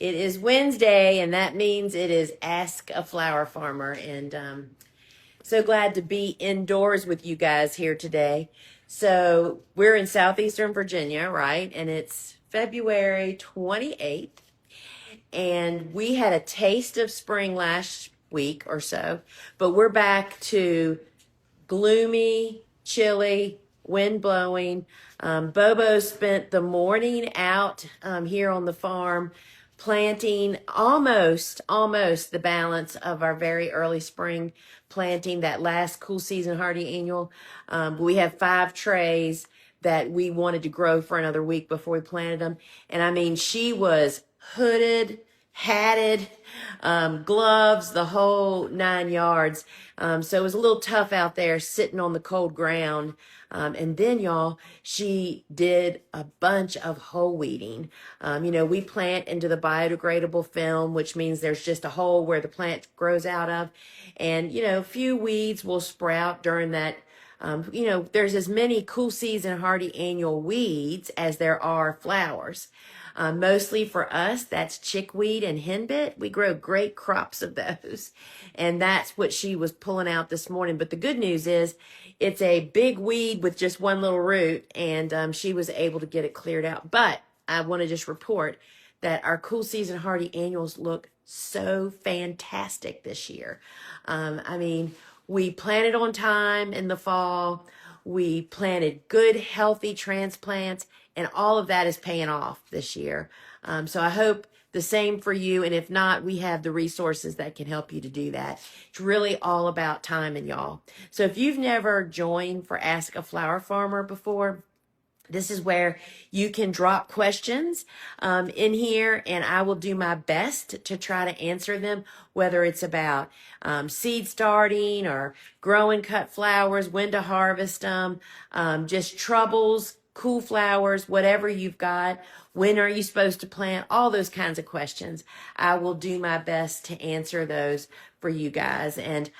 It is Wednesday, and that means it is Ask a Flower Farmer. And so glad to be indoors with you guys here today. So we're in southeastern Virginia, right? And it's February 28th. And we had a taste of spring last week or so, but we're back to gloomy, chilly, wind blowing. Bobo spent the morning out here on the farm planting almost the balance of our very early spring planting, that last cool season hardy annual. We have 5 trays that we wanted to grow for another week before we planted them. And I mean, she was hooded, hatted, gloves, the whole 9 yards. So it was a little tough out there sitting on the cold ground. And then, y'all, she did a bunch of whole weeding. We plant into the biodegradable film, which means there's just a hole where the plant grows out of. And, a few weeds will sprout during that. There's as many cool season hardy annual weeds as there are flowers. Mostly for us, that's chickweed and henbit. We grow great crops of those. And that's what she was pulling out this morning. But the good news is it's a big weed with just one little root, and she was able to get it cleared out. But I want to just report that our cool season hardy annuals look so fantastic this year. We planted on time in the fall. We planted good, healthy transplants, and all of that is paying off this year. So I hope the same for you. And if not, we have the resources that can help you to do that. It's really all about timing, y'all. So if you've never joined for Ask a Flower Farmer before, this is where you can drop questions in here, and I will do my best to try to answer them, whether it's about seed starting or growing cut flowers, when to harvest them, just troubles, cool flowers, whatever you've got. When are you supposed to plant? All those kinds of questions. I will do my best to answer those for you guys. And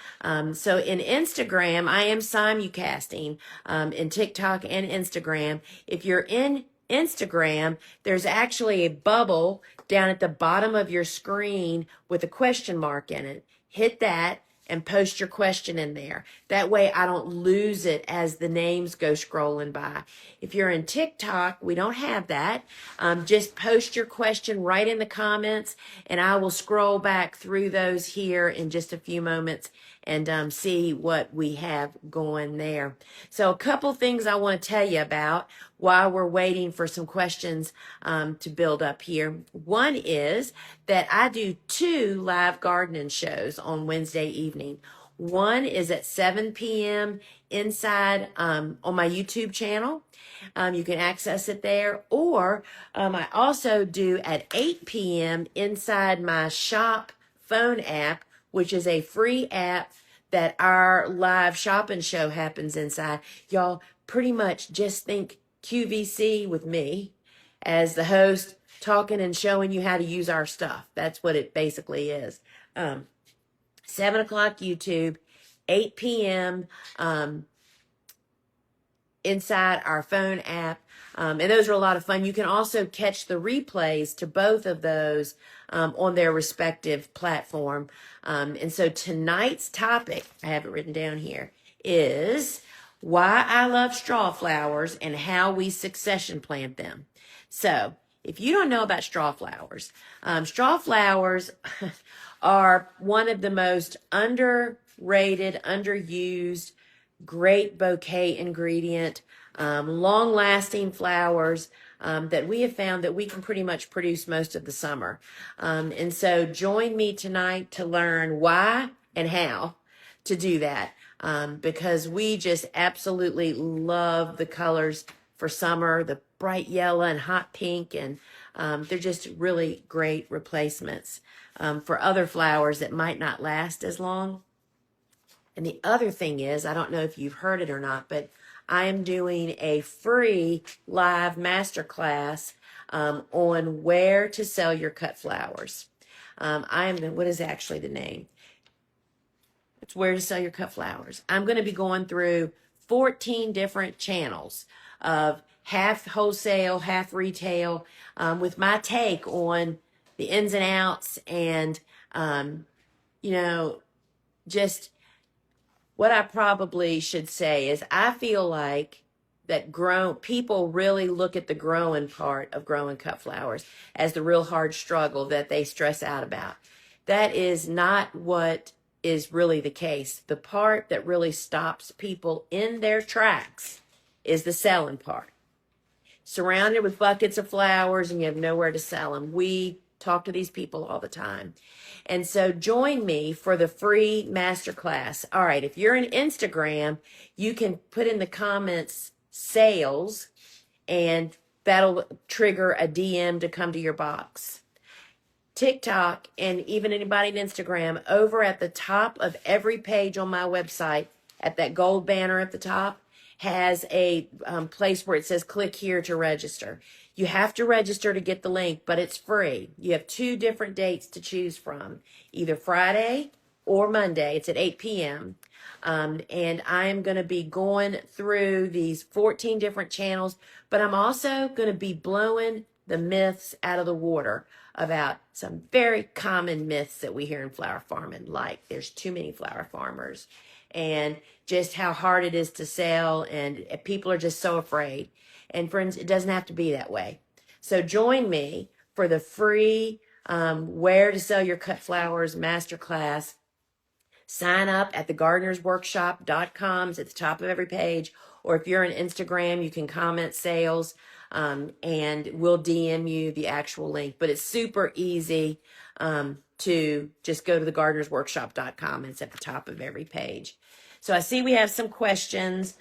so in Instagram, I am simulcasting in TikTok and Instagram. If you're in Instagram, there's actually a bubble down at the bottom of your screen with a question mark in it. Hit that and post your question in there. That way I don't lose it as the names go scrolling by. If you're in TikTok, we don't have that. Just post your question right in the comments, and I will scroll back through those here in just a few moments and see what we have going there. So a couple things I want to tell you about while we're waiting for some questions to build up here. One is that I do 2 live gardening shows on Wednesday evening. One is at 7 p.m. inside on my YouTube channel. You can access it there. Or I also do at 8 p.m. inside my shop phone app, which is a free app that our live shopping show happens inside. Y'all pretty much just think QVC with me as the host, talking and showing you how to use our stuff. That's what it basically is. 7 o'clock YouTube, 8 p.m. Inside our phone app. And those are a lot of fun. You can also catch the replays to both of those on their respective platform. And so tonight's topic, I have it written down here, is why I love straw flowers and how we succession plant them. So if you don't know about straw flowers are one of the most underrated, underused, great bouquet ingredient, long-lasting flowers that we have found that we can pretty much produce most of the summer. And so join me tonight to learn why and how to do that, because we just absolutely love the colors for summer, the bright yellow and hot pink, and they're just really great replacements for other flowers that might not last as long. And the other thing is, I don't know if you've heard it or not, but I am doing a free live masterclass on where to sell your cut flowers. What is actually the name? It's where to sell your cut flowers. I'm going to be going through 14 different channels of half wholesale, half retail, with my take on the ins and outs, and you know, just what I probably should say is I feel like that people really look at the growing part of growing cut flowers as the real hard struggle that they stress out about. That is not what is really the case. The part that really stops people in their tracks is the selling part. Surrounded with buckets of flowers and you have nowhere to sell them. We talk to these people all the time. And so join me for the free masterclass. All right, if you're on Instagram, you can put in the comments sales, and that'll trigger a DM to come to your box. TikTok, and even anybody on Instagram, over at the top of every page on my website, at that gold banner at the top, has a place where it says click here to register. You have to register to get the link, but it's free. You have 2 different dates to choose from, either Friday or Monday. It's at 8 p.m. And I am going to be going through these 14 different channels, but I'm also going to be blowing the myths out of the water about some very common myths that we hear in flower farming, like there's too many flower farmers, and just how hard it is to sell, and people are just so afraid. And friends, it doesn't have to be that way. So join me for the free Where to Sell Your Cut Flowers Masterclass. Sign up at thegardenersworkshop.com. It's at the top of every page. Or if you're on Instagram, you can comment sales, and we'll DM you the actual link. But it's super easy to just go to thegardenersworkshop.com. It's at the top of every page. So I see we have some questions.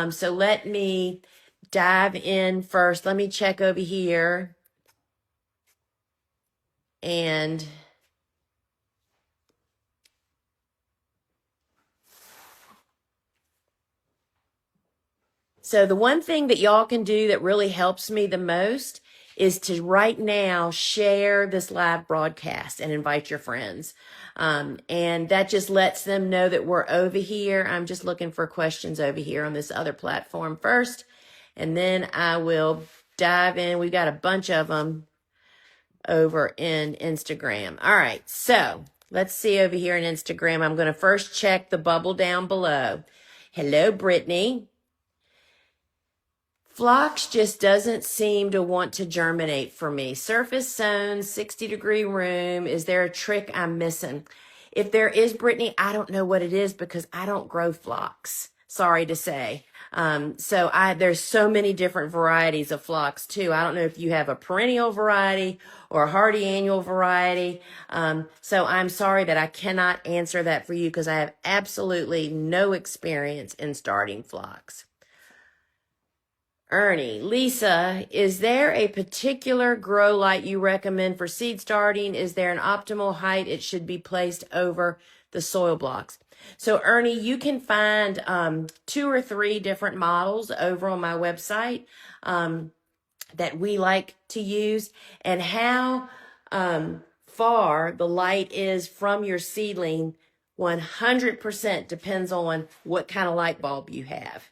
So let me dive in first. Let me check over here. And so the one thing that y'all can do that really helps me the most is to right now share this live broadcast and invite your friends. And that just lets them know that we're over here. I'm just looking for questions over here on this other platform first, and then I will dive in. We've got a bunch of them over in Instagram. All right, so let's see over here in Instagram. I'm going to first check the bubble down below. Hello, Brittany. Phlox just doesn't seem to want to germinate for me. Surface sown, 60-degree room. Is there a trick I'm missing? If there is, Brittany, I don't know what it is because I don't grow phlox. Sorry to say. There's so many different varieties of phlox too. I don't know if you have a perennial variety or a hardy annual variety. So I'm sorry that I cannot answer that for you because I have absolutely no experience in starting phlox. Ernie, Lisa, is there a particular grow light you recommend for seed starting? Is there an optimal height it should be placed over the soil blocks? So Ernie, you can find 2 or 3 different models over on my website that we like to use, and how far the light is from your seedling 100% depends on what kind of light bulb you have.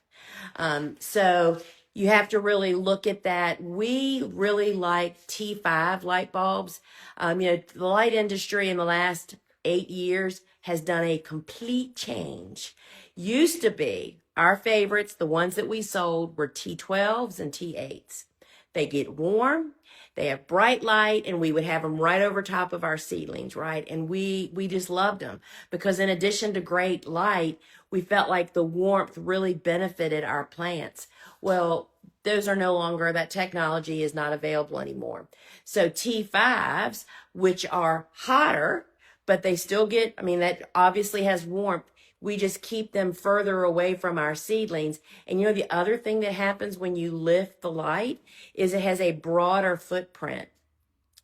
So you have to really look at that. We really like T5 light bulbs. The light industry in the last 8 years has done a complete change. Used to be our favorites, the ones that we sold, were T12s and T8s. They get warm, they have bright light, and we would have them right over top of our seedlings, right? And we just loved them because in addition to great light, we felt like the warmth really benefited our plants. Well, those are no longer, that technology is not available anymore. So T5s, which are hotter, but they still get, that obviously has warmth. We just keep them further away from our seedlings. And the other thing that happens when you lift the light is it has a broader footprint.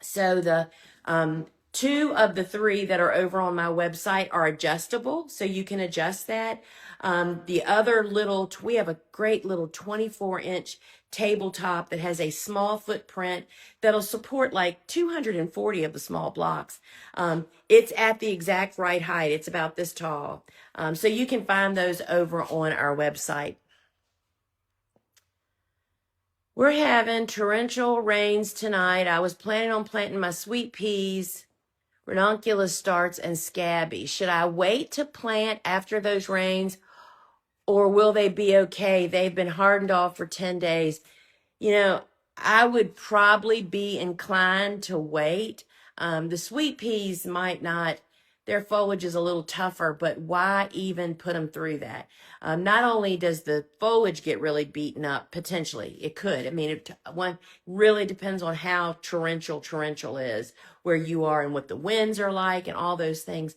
So the 2 of the 3 that are over on my website are adjustable, so you can adjust that. The other we have a great little 24-inch tabletop that has a small footprint that'll support like 240 of the small blocks. It's at the exact right height. It's about this tall. So you can find those over on our website. We're having torrential rains tonight. I was planning on planting my sweet peas, ranunculus starts, and scabby. Should I wait to plant after those rains, or will they be okay? They've been hardened off for 10 days. You know, I would probably be inclined to wait. The sweet peas might not, their foliage is a little tougher, but why even put them through that? Not only does the foliage get really beaten up, potentially, it could. I mean, one really depends on how torrential is, where you are and what the winds are like and all those things.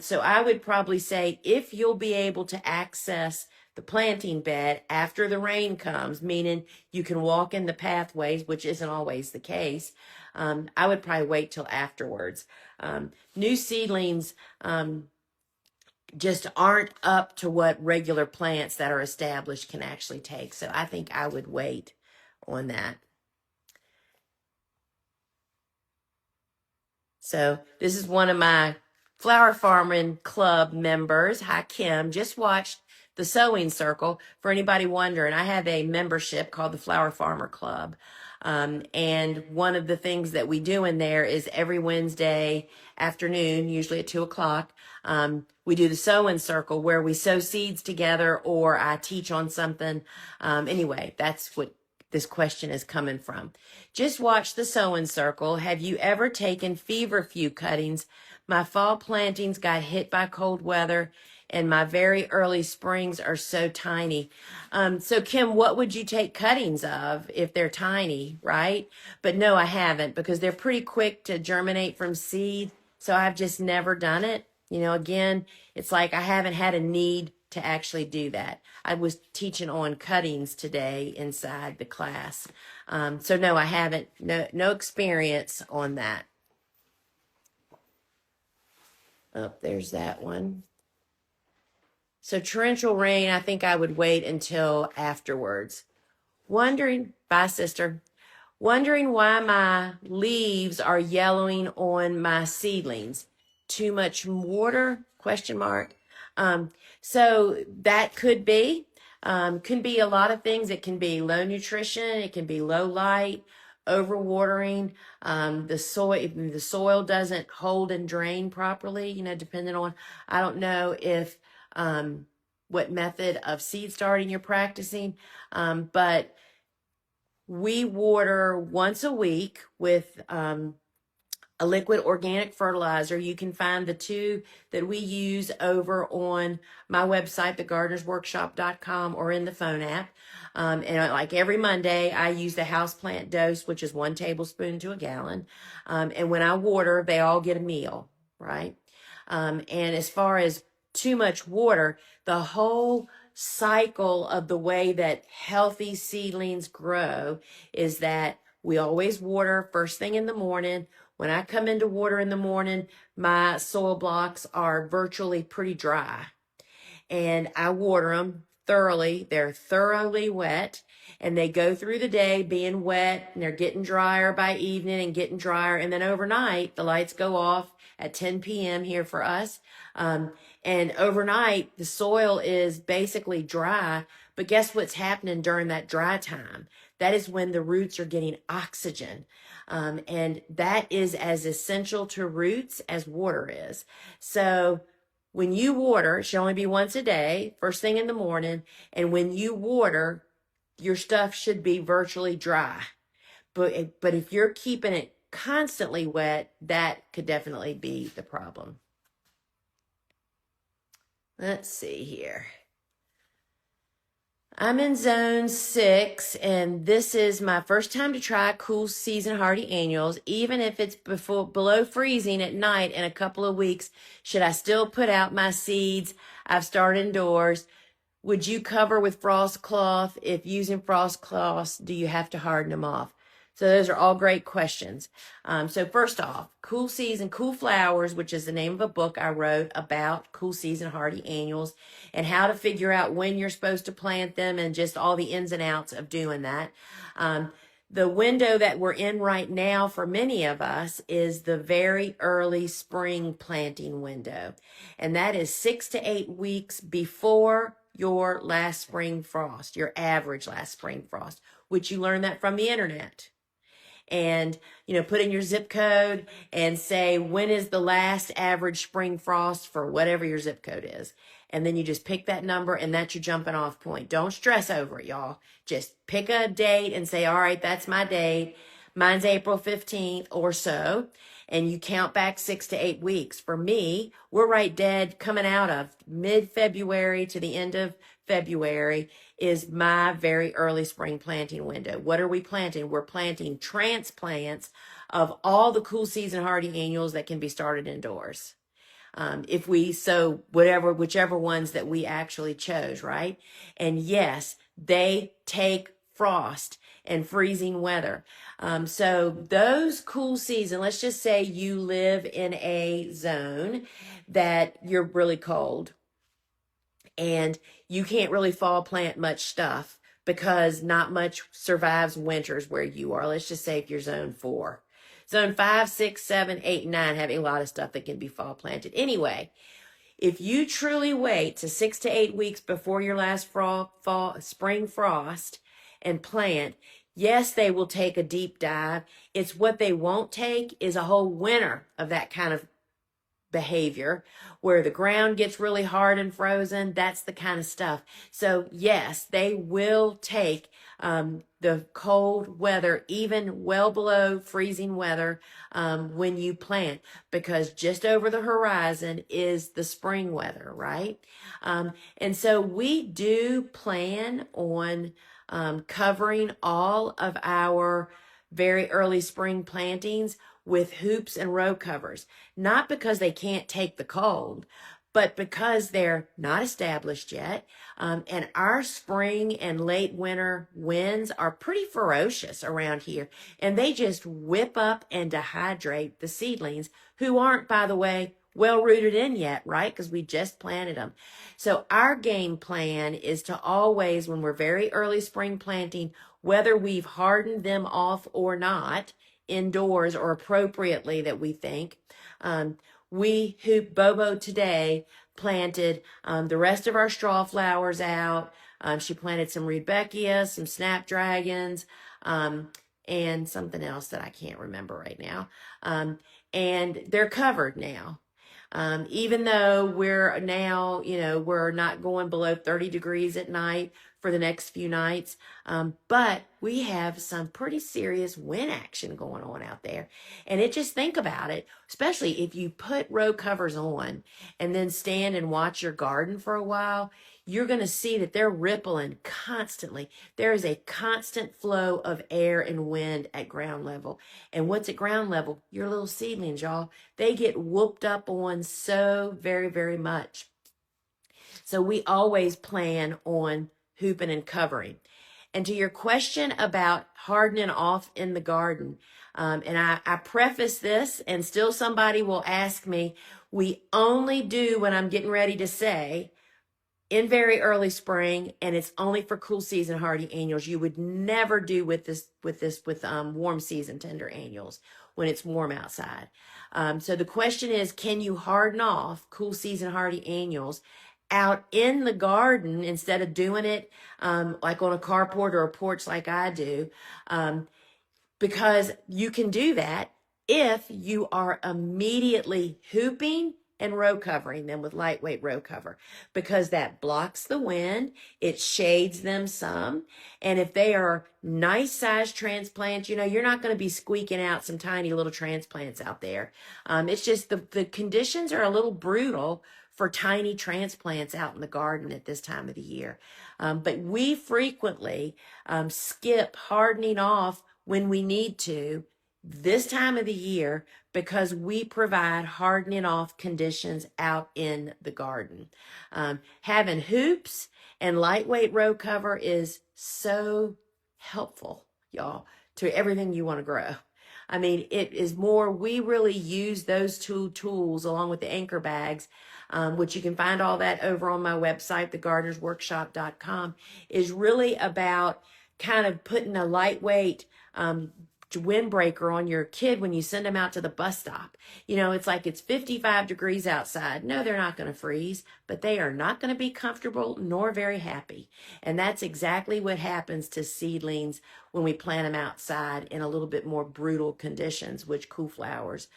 So I would probably say if you'll be able to access the planting bed after the rain comes, meaning you can walk in the pathways, which isn't always the case, I would probably wait till afterwards. New seedlings just aren't up to what regular plants that are established can actually take. So I think I would wait on that. So this is one of my Flower Farming Club members. Hi, Kim. Just watched the Sewing Circle. For anybody wondering, I have a membership called the Flower Farmer Club. And one of the things that we do in there is every Wednesday afternoon, usually at 2 o'clock, we do the Sewing Circle where we sow seeds together or I teach on something. Anyway, that's what this question is coming from. Just watch the Sewing Circle. Have you ever taken feverfew cuttings? My fall plantings got hit by cold weather and my very early springs are so tiny. So Kim, what would you take cuttings of if they're tiny, right? But no, I haven't because they're pretty quick to germinate from seed. So I've just never done it. You know, again, it's like I haven't had a need to actually do that. I was teaching on cuttings today inside the class. So no, I haven't, no experience on that. Oh, there's that one. So torrential rain, I think I would wait until afterwards. Bye sister, wondering why my leaves are yellowing on my seedlings. Too much water, question mark. So that could be a lot of things. It can be low nutrition. It can be low light, overwatering. The soil doesn't hold and drain properly, you know, depending on, I don't know if, what method of seed starting you're practicing. But we water once a week with, a liquid organic fertilizer. You can find the two that we use over on my website, thegardenersworkshop.com, or in the phone app. And like every Monday, I use the houseplant dose, which is 1 tablespoon to a gallon. And when I water, they all get a meal, right? And as far as too much water, the whole cycle of the way that healthy seedlings grow is that we always water first thing in the morning. When I come into water in the morning, my soil blocks are virtually pretty dry. And I water them thoroughly. They're thoroughly wet. And they go through the day being wet. And they're getting drier by evening and getting drier. And then overnight, the lights go off at 10 p.m. here for us. And overnight, the soil is basically dry. But guess what's happening during that dry time? That is when the roots are getting oxygen. And that is as essential to roots as water is. So when you water, it should only be once a day, first thing in the morning. And when you water, your stuff should be virtually dry. But if you're keeping it constantly wet, that could definitely be the problem. Let's see here. I'm in zone 6, and this is my first time to try cool season hardy annuals. Even if it's below freezing at night in a couple of weeks, should I still put out my seeds? I've started indoors. Would you cover with frost cloth? If using frost cloths, do you have to harden them off? So those are all great questions. So first off, Cool Season, Cool Flowers, which is the name of a book I wrote about cool season hardy annuals and how to figure out when you're supposed to plant them and just all the ins and outs of doing that. The window that we're in right now for many of us is the very early spring planting window. And that is 6 to 8 weeks before your last spring frost, your average last spring frost. which you learn that from the internet. And, put in your zip code and say, when is the last average spring frost for whatever your zip code is? And then you just pick that number, and that's your jumping off point. Don't stress over it, y'all. Just pick a date and say, all right, that's my date. Mine's April 15th or so. And you count back 6 to 8 weeks. For me, we're right dead coming out of mid-February to the end of February is my very early spring planting window. What are we planting? We're planting transplants of all the cool season hardy annuals that can be started indoors. If we sow whichever ones that we actually chose, right? And yes, they take frost and freezing weather. So those cool season, let's just say you live in a zone that you're really cold and you can't really fall plant much stuff because not much survives winters where you are. Let's just say if you're zone 4. Zone 5, 6, 7, 8, and 9 have a lot of stuff that can be fall planted. Anyway, if you truly wait to 6 to 8 weeks before your last spring frost and plant, yes, they will take a deep dive. It's what they won't take is a whole winter of that kind of behavior where the ground gets really hard and frozen. That's the kind of stuff. So yes, they will take the cold weather, even well below freezing weather when you plant, because just over the horizon is the spring weather, right? And so we do plan on covering all of our very early spring plantings with hoops and row covers, not because they can't take the cold, but because they're not established yet. And our spring and late winter winds are pretty ferocious around here. And they just whip up and dehydrate the seedlings, who aren't, by the way, well rooted in yet, right? Because we just planted them. So our game plan is to always, when we're very early spring planting, whether we've hardened them off or not, indoors or appropriately that we think. Bobo today planted the rest of our straw flowers out. She planted some Rudbeckia, some snapdragons, and something else that I can't remember right now. And they're covered now. Even though we're now, we're not going below 30 degrees at night for the next few nights. But we have some pretty serious wind action going on out there. And think about it, especially if you put row covers on and then stand and watch your garden for a while, you're going to see that they're rippling constantly. There is a constant flow of air and wind at ground level. And what's at ground level? Your little seedlings, y'all. They get whooped up on so very, very much. So we always plan on hooping and covering. And to your question about hardening off in the garden, and I preface this, and still somebody will ask me, we only do what I'm getting ready to say in very early spring, and it's only for cool season hardy annuals. You would never do with warm season tender annuals when it's warm outside. So the question is, can you harden off cool season hardy annuals out in the garden instead of doing it like on a carport or a porch like I do? Because you can do that if you are immediately hooping and row covering them with lightweight row cover, because that blocks the wind, it shades them some. And if they are nice sized transplants, you're not going to be squeaking out some tiny little transplants out there. It's just the conditions are a little brutal for tiny transplants out in the garden at this time of the year. But we frequently skip hardening off when we need to this time of the year, because we provide hardening off conditions out in the garden. Having hoops and lightweight row cover is so helpful, y'all, to everything you want to grow. I mean, it is more, we really use those two tools along with the anchor bags, which you can find all that over on my website, thegardenersworkshop.com, is really about kind of putting a lightweight windbreaker on your kid when you send them out to the bus stop. You know, it's like it's 55 degrees outside. No, they're not going to freeze, but they are not going to be comfortable nor very happy. And that's exactly what happens to seedlings when we plant them outside in a little bit more brutal conditions, which cool flowers,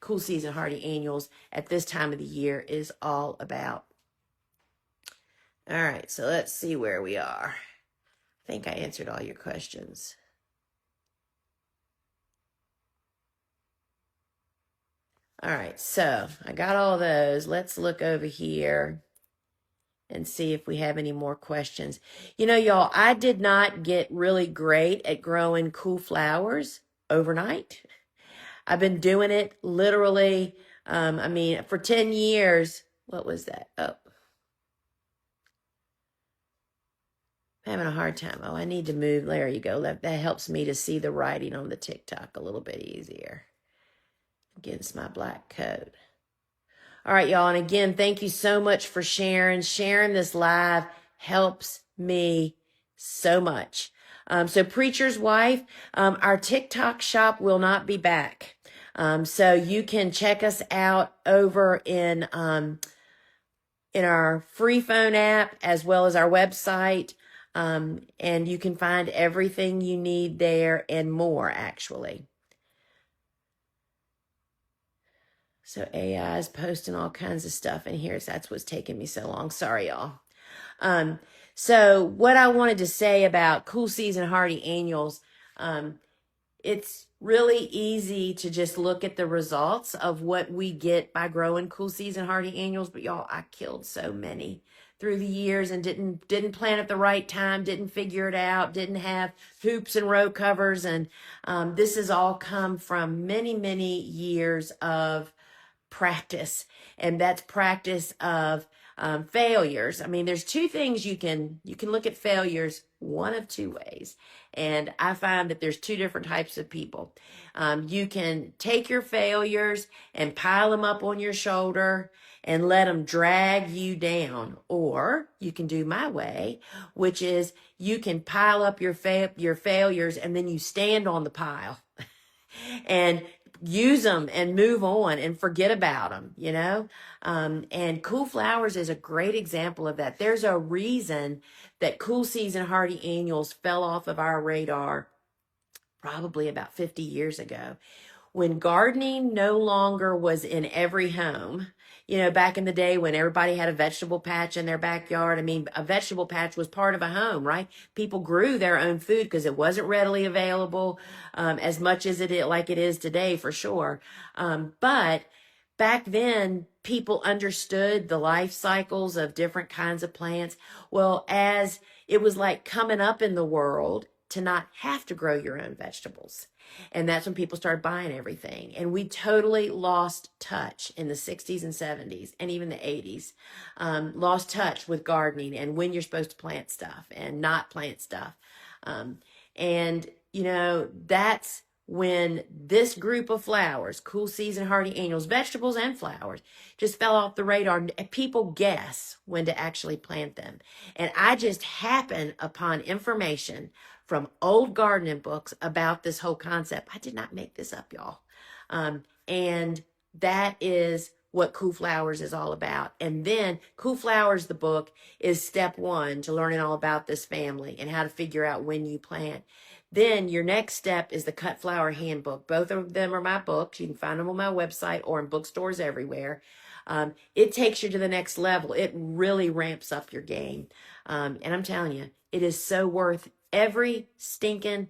cool season hardy annuals at this time of the year is all about. All right, so let's see where we are. I think I answered all your questions. All right, so I got all those. Let's look over here and see if we have any more questions. You know, y'all, I did not get really great at growing cool flowers overnight. I've been doing it literally, for 10 years. What was that? Oh, I'm having a hard time. Oh, I need to move. There you go. That helps me to see the writing on the TikTok a little bit easier against my black coat. All right, y'all. And again, thank you so much for sharing. Sharing this live helps me so much. So Preacher's Wife, our TikTok shop will not be back. So you can check us out over in our free phone app as well as our website. And you can find everything you need there and more, actually. So AI is posting all kinds of stuff in here. So that's what's taking me so long. Sorry, y'all. So what I wanted to say about cool season hardy annuals, it's really easy to just look at the results of what we get by growing cool season hardy annuals. But y'all, I killed so many through the years and didn't plant at the right time, didn't figure it out, didn't have hoops and row covers. And this has all come from many, many years of practice, and that's practice of failures. I mean, there's two things you can look at failures one of two ways, and I find that there's two different types of people. You can take your failures and pile them up on your shoulder and let them drag you down, or you can do my way, which is you can pile up your failures and then you stand on the pile and use them and move on and forget about them, you know? And cool flowers is a great example of that. There's a reason that cool season hardy annuals fell off of our radar probably about 50 years ago. When gardening no longer was in every home, you know, back in the day when everybody had a vegetable patch in their backyard. I mean, a vegetable patch was part of a home, right? People grew their own food because it wasn't readily available as much as it is today, for sure. But back then, people understood the life cycles of different kinds of plants. Well, as it was like coming up in the world to not have to grow your own vegetables. And that's when people started buying everything. And we totally lost touch in the 60s and 70s and even the 80s. Lost touch with gardening and when you're supposed to plant stuff and not plant stuff. And, you know, that's when this group of flowers, cool season hardy annuals, vegetables and flowers, just fell off the radar. People guess when to actually plant them. And I just happened upon information from old gardening books about this whole concept. I did not make this up, y'all. And that is what Cool Flowers is all about. And then Cool Flowers, the book, is step one to learning all about this family and how to figure out when you plant. Then your next step is the Cut Flower Handbook. Both of them are my books. You can find them on my website or in bookstores everywhere. It takes you to the next level. It really ramps up your game. And I'm telling you, it is so worth every stinking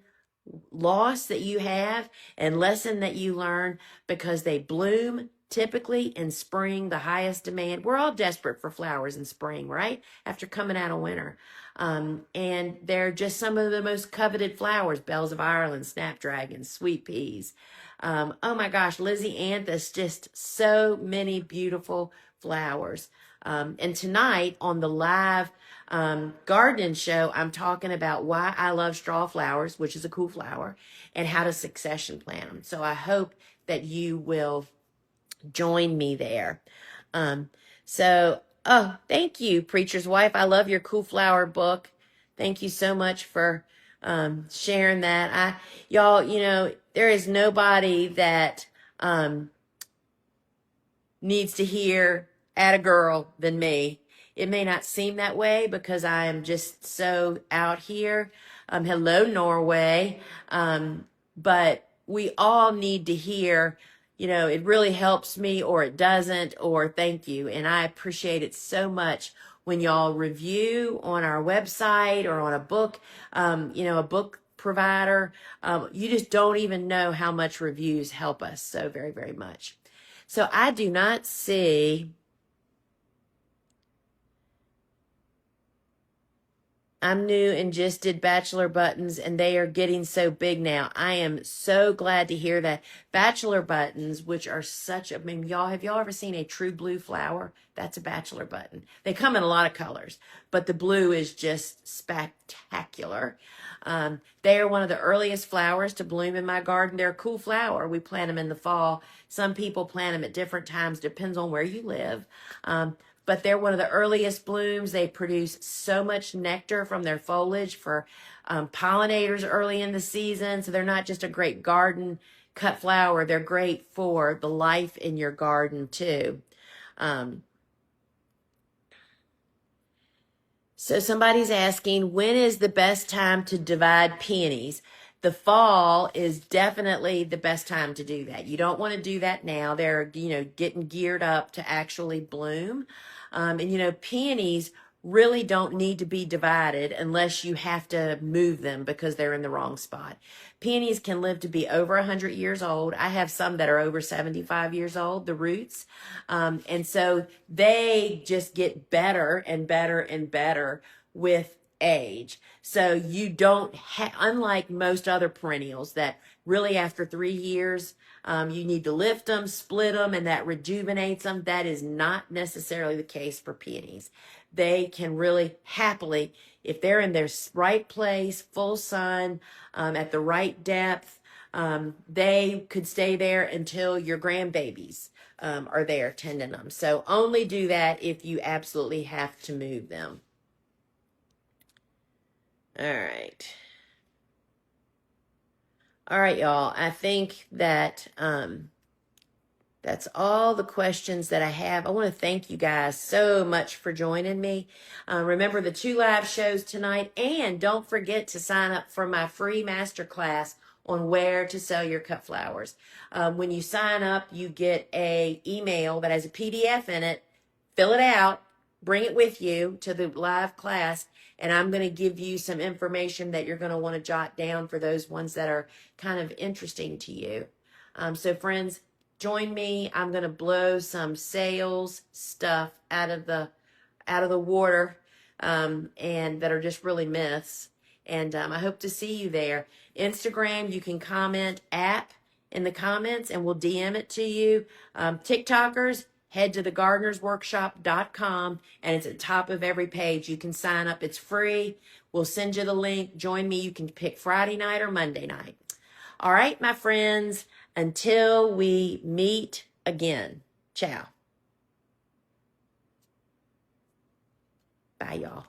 loss that you have and lesson that you learn, because they bloom typically in spring, the highest demand. We're all desperate for flowers in spring, right? After coming out of winter. And they're just some of the most coveted flowers: bells of Ireland, snapdragons, sweet peas. Oh my gosh, Lizzie Anthus, just so many beautiful flowers. And tonight on the live gardening show, I'm talking about why I love straw flowers, which is a cool flower, and how to succession plant them. So I hope that you will join me there. Oh, thank you, Preacher's Wife. I love your cool flower book. Thank you so much for sharing that. Y'all, you know, there is nobody that needs to hear "at a girl" than me. It may not seem that way because I am just so out here. Hello, Norway. But we all need to hear, you know, it really helps me or it doesn't, or thank you. And I appreciate it so much when y'all review on our website or on a book, you know, a book provider. You just don't even know how much reviews help us so very, very much. So I do not see. I'm new and just did bachelor buttons and they are getting so big now. I am so glad to hear that. Bachelor buttons, which are such a, I mean, have y'all ever seen a true blue flower? That's a bachelor button. They come in a lot of colors, but the blue is just spectacular. They are one of the earliest flowers to bloom in my garden. They're a cool flower. We plant them in the fall. Some people plant them at different times, depends on where you live. But they're one of the earliest blooms. They produce so much nectar from their foliage for pollinators early in the season. So they're not just a great garden cut flower. They're great for the life in your garden too. So somebody's asking, when is the best time to divide peonies? The fall is definitely the best time to do that. You don't want to do that now. They're, you know, getting geared up to actually bloom. And, you know, peonies really don't need to be divided unless you have to move them because they're in the wrong spot. Peonies can live to be over 100 years old. I have some that are over 75 years old, the roots. And so they just get better and better and better with age. So you don't unlike most other perennials that really after 3 years, you need to lift them, split them, and that rejuvenates them. That is not necessarily the case for peonies. They can really happily, if they're in their right place, full sun, at the right depth, they could stay there until your grandbabies are there tending them. So only do that if you absolutely have to move them. All right. All right, y'all. I think that that's all the questions that I have. I want to thank you guys so much for joining me. Remember the 2 live shows tonight, and don't forget to sign up for my free masterclass on where to sell your cut flowers. When you sign up, you get a email that has a PDF in it. Fill it out, bring it with you to the live class, and I'm going to give you some information that you're going to want to jot down for those ones that are kind of interesting to you. So friends, join me. I'm going to blow some sales stuff out of the water, and that are just really myths. And I hope to see you there. Instagram, you can comment app in the comments and we'll DM it to you. TikTokers, head to thegardenersworkshop.com and it's at the top of every page. You can sign up. It's free. We'll send you the link. Join me. You can pick Friday night or Monday night. All right, my friends, until we meet again. Ciao. Bye, y'all.